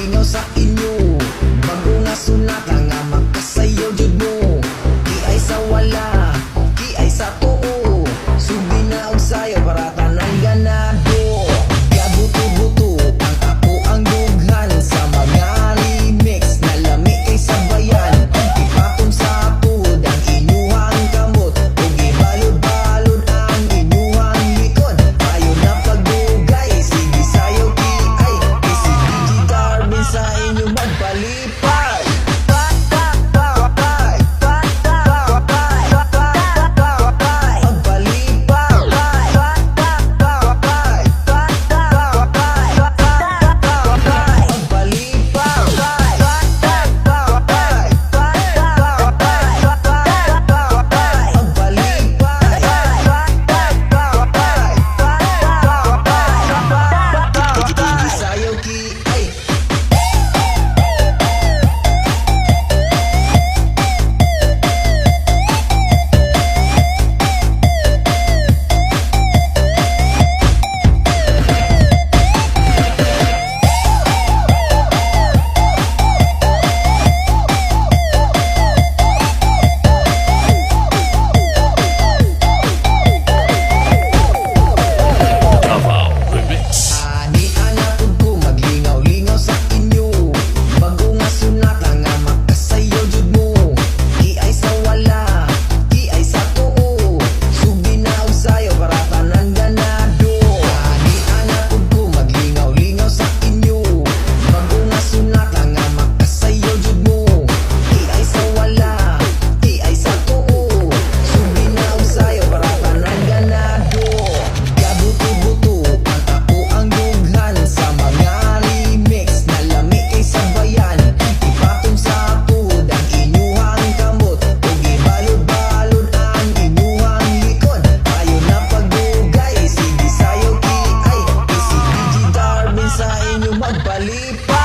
Ingaw sa inyo, bago nga sunata nga magkasayaw jud mo. Di ay sa wala, di ay sa tuo. Subi na og sayo para tanan ganado. Kaya buto-buto ang ako ang dughan sa mga remix na lami kay sabayan. Ipatong sa tuhod ang inyuhang kamot ug ibalod-balod ang inyuhang likod. Ayo na pagdugay, sige sayo ki ay si DJ Darwin sa inyo magpalipay. Sa inyo magpalipa.